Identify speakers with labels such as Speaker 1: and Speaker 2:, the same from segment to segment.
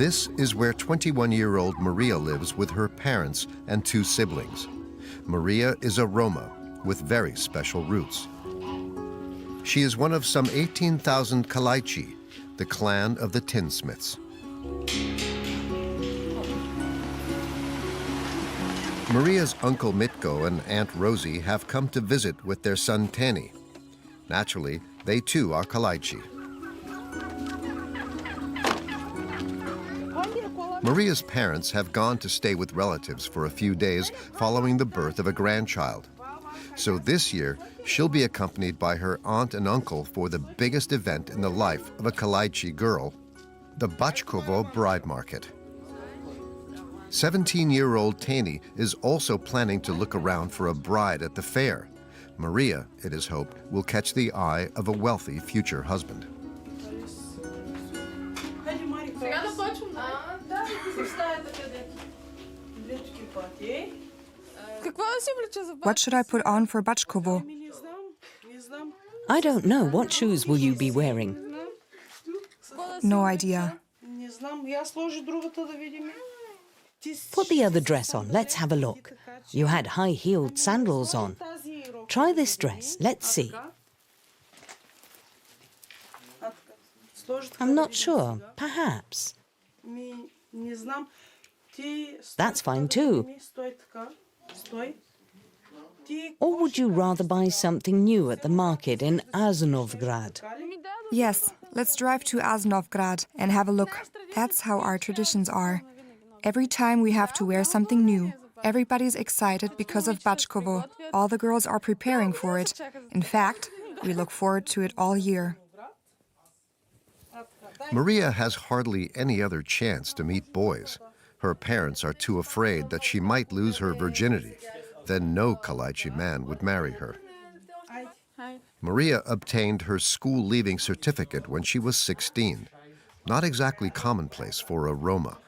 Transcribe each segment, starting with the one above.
Speaker 1: This is where 21-year-old Maria lives with her parents and two siblings. Maria is a Roma with very special roots. She is one of some 18,000 Kalaichi, the clan of the tinsmiths. Maria's uncle Mitko and Aunt Rosie have come to visit with their son Tani. Naturally, they too are Kalaichi. Maria's parents have gone to stay with relatives for a few days following the birth of a grandchild. So this year, she'll be accompanied by her aunt and uncle for the biggest event in the life of a Kalaichi girl, the Bachkovo Bride Market. 17-year-old Tani is also planning to look around for a bride at the fair. Maria, it is hoped, will catch the eye of a wealthy future husband.
Speaker 2: What should I put on for Bachkovo?
Speaker 3: I don't know. What shoes will you be wearing?
Speaker 2: No idea.
Speaker 3: Put the other dress on. Let's have a look. You had high-heeled sandals on. Try this dress. Let's see. I'm not sure. Perhaps. That's fine too. Or would you rather buy something new at the market in Azanovgrad?
Speaker 2: Yes, let's drive to Azanovgrad and have a look. That's how our traditions are. Every time we have to wear something new. Everybody's excited because of Bachkovo. All the girls are preparing for it. In fact, we look forward to it all year.
Speaker 1: Maria has hardly any other chance to meet boys. Her parents are too afraid that she might lose her virginity. Then no Kalaichi man would marry her. Maria obtained her school-leaving certificate when she was 16. Not exactly commonplace for a Roma.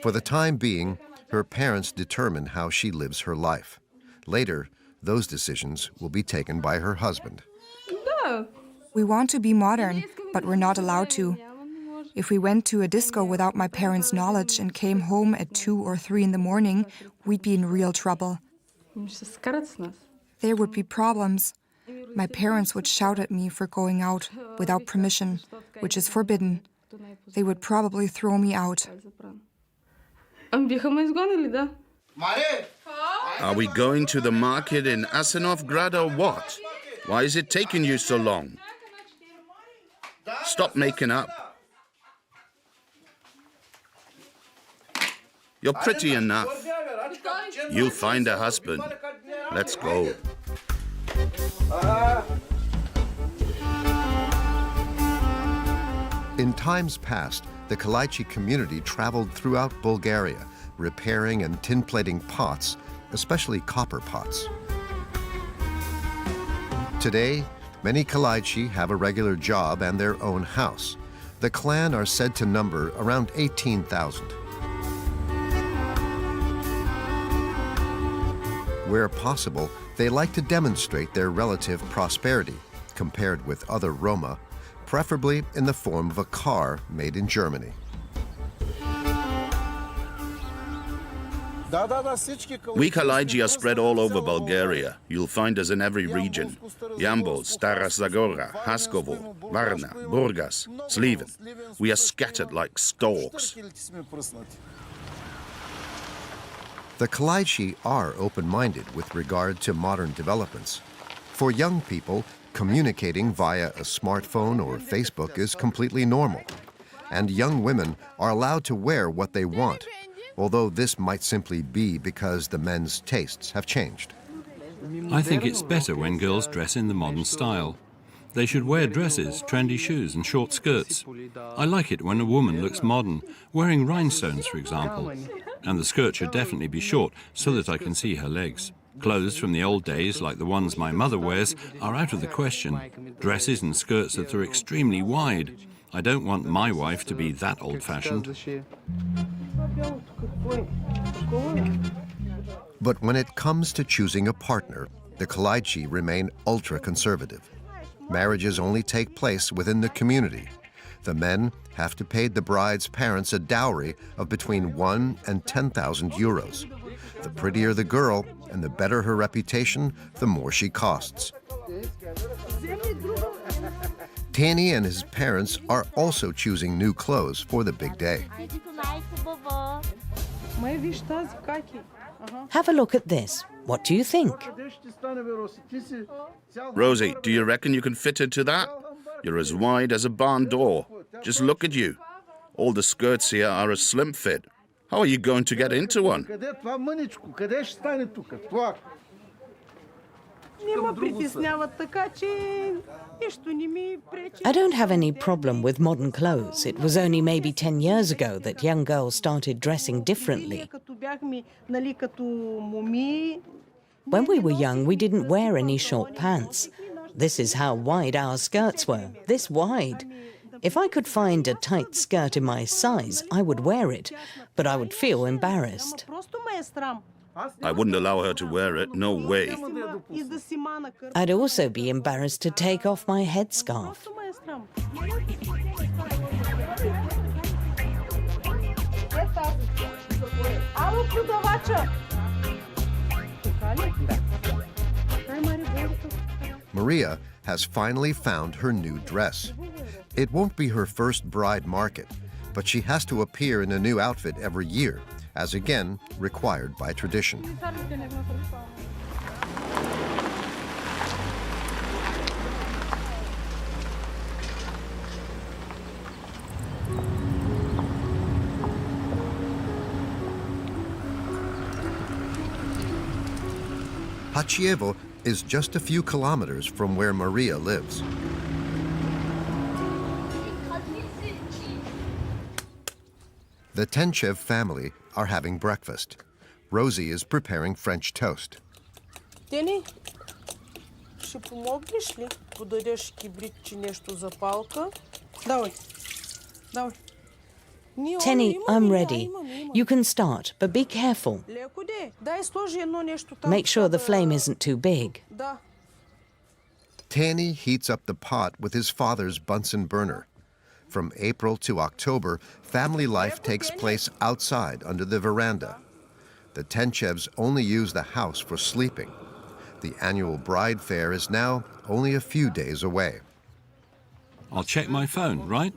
Speaker 1: For the time being, her parents determine how she lives her life. Later, those decisions will be taken by her husband.
Speaker 2: We want to be modern, but we're not allowed to. If we went to a disco without my parents' knowledge and came home at 2 or 3 in the morning, we'd be in real trouble. There would be problems. My parents would shout at me for going out without permission, which is forbidden. They would probably throw me out.
Speaker 4: Are we going to the market in Asanovgrad or what? Why is it taking you so long? Stop making up. You're pretty enough. You'll find a husband. Let's go.
Speaker 1: In times past, the Kalaichi community traveled throughout Bulgaria, repairing and tin-plating pots, especially copper pots. Today, many Kalaichi have a regular job and their own house. The clan are said to number around 18,000. Where possible, they like to demonstrate their relative prosperity, compared with other Roma, preferably in the form of a car made in Germany.
Speaker 4: We Kalaichi are spread all over Bulgaria. You'll find us in every region. Yambol, Stara Zagora, Haskovo, Varna, Burgas, Sliven. We are scattered like storks.
Speaker 1: The Kalaichi are open-minded with regard to modern developments. For young people, communicating via a smartphone or Facebook is completely normal. And young women are allowed to wear what they want, although this might simply be because the men's tastes have changed.
Speaker 5: I think it's better when girls dress in the modern style. They should wear dresses, trendy shoes and short skirts. I like it when a woman looks modern, wearing rhinestones, for example. And the skirt should definitely be short so that I can see her legs. Clothes from the old days, like the ones my mother wears, are out of the question. Dresses and skirts that are extremely wide. I don't want my wife to be that old-fashioned.
Speaker 1: But when it comes to choosing a partner, the Kalaichi remain ultra-conservative. Marriages only take place within the community. The men have to pay the bride's parents a dowry of between 1 and 10,000 euros. The prettier the girl and the better her reputation, the more she costs. Tani and his parents are also choosing new clothes for the big day.
Speaker 3: Have a look at this. What do you think?
Speaker 4: Rosie, do you reckon you can fit into that? You're as wide as a barn door. Just look at you. All the skirts here are a slim fit. How are you going to get into one?
Speaker 3: I don't have any problem with modern clothes. It was only maybe 10 years ago that young girls started dressing differently. When we were young, we didn't wear any short pants. This is how wide our skirts were, this wide. If I could find a tight skirt in my size, I would wear it, but I would feel embarrassed.
Speaker 4: I wouldn't allow her to wear it, no way.
Speaker 3: I'd also be embarrassed to take off my headscarf.
Speaker 1: Maria has finally found her new dress. It won't be her first bride market, but she has to appear in a new outfit every year, as again required by tradition. Hacievo is just a few kilometers from where Maria lives. The Tenchev family are having breakfast. Rosie is preparing French toast.
Speaker 6: Тени, ще помогнеш ли? Подадеш кибритче, нещо за палка. Давай, давай.
Speaker 3: Tenny, I'm ready. You can start, but be careful.
Speaker 6: Леко де, дай сложи едно нещо там.
Speaker 3: Make sure the flame isn't too big.
Speaker 6: Да.
Speaker 1: Tani heats up the pot with his father's Bunsen burner. From April to October, family life takes place outside under the veranda. The Tenchevs only use the house for sleeping. The annual bride fair is now only a few days away.
Speaker 5: I'll check my phone, right?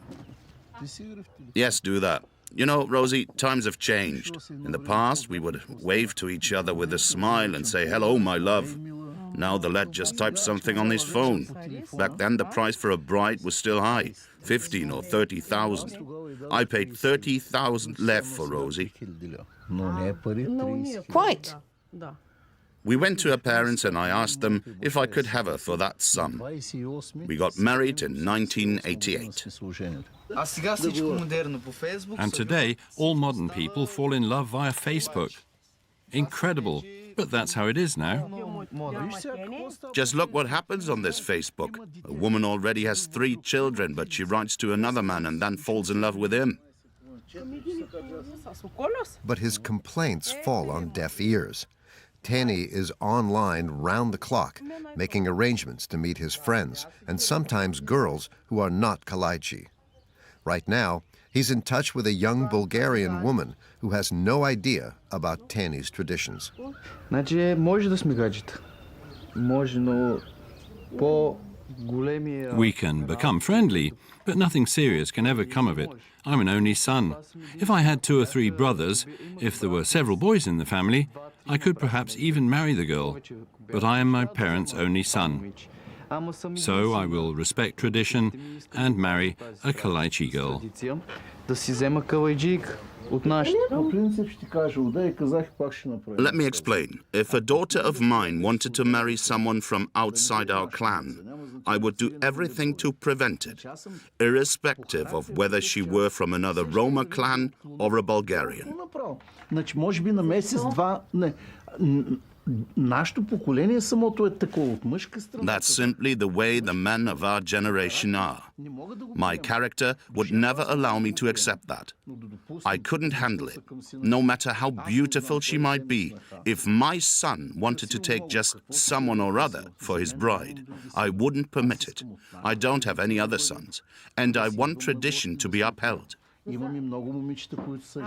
Speaker 4: Yes, do that. You know, Rosie, times have changed. In the past, we would wave to each other with a smile and say, "Hello, my love." Now the lad just types something on his phone. Back then, the price for a bride was still high, 15 or 30,000. I paid 30,000 lev for Rosie.
Speaker 3: Quite.
Speaker 4: We went to her parents and I asked them if I could have her for that sum. We got married in 1988.
Speaker 5: And today, all modern people fall in love via Facebook. Incredible, but that's how it is now.
Speaker 4: Just look what happens on this Facebook. A woman already has 3 children, but she writes to another man and then falls in love with him.
Speaker 1: But his complaints fall on deaf ears. Tani is online round the clock, making arrangements to meet his friends, and sometimes girls who are not Kalaichi. Right now, he's in touch with a young Bulgarian woman who has no idea about Tani's traditions.
Speaker 5: We can become friendly, but nothing serious can ever come of it. I'm an only son. If I had 2 or 3 brothers, if there were several boys in the family, I could perhaps even marry the girl. But I am my parents' only son. So I will respect tradition and marry a Kalaichi girl.
Speaker 4: Let me explain. If a daughter of mine wanted to marry someone from outside our clan, I would do everything to prevent it, irrespective of whether she were from another Roma clan or a Bulgarian.
Speaker 7: Нашето поколение самото е такова от мъжка страна.
Speaker 4: That's simply the way the men of our generation are. My character would never allow me to accept that. I couldn't handle it, no matter how beautiful she might be. If my son wanted to take just someone or other for his bride, I wouldn't permit it. I don't have any other sons, and I want tradition to be upheld.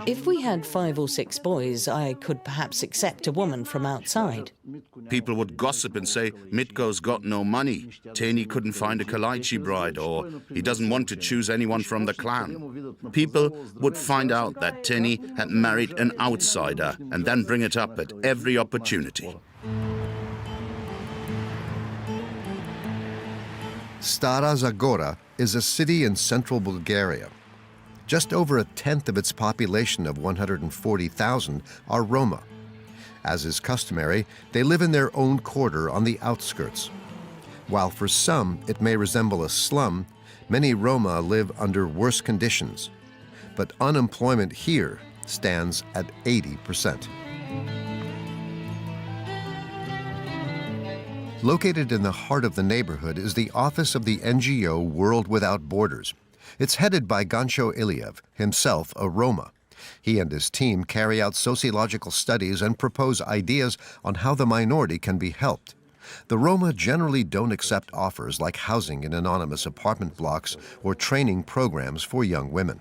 Speaker 3: If we had 5 or 6 boys, I could perhaps accept a woman from outside.
Speaker 4: People would gossip and say, Mitko's got no money, Teni couldn't find a Kalaichi bride, or he doesn't want to choose anyone from the clan. People would find out that Teni had married an outsider and then bring it up at every opportunity.
Speaker 1: Stara Zagora is a city in central Bulgaria. Just over a tenth of its population of 140,000 are Roma. As is customary, they live in their own quarter on the outskirts. While for some it may resemble a slum, many Roma live under worse conditions. But unemployment here stands at 80%. Located in the heart of the neighborhood is the office of the NGO World Without Borders. It's headed by Gansho Iliev, himself a Roma. He and his team carry out sociological studies and propose ideas on how the minority can be helped. The Roma generally don't accept offers like housing in anonymous apartment blocks or training programs for young women.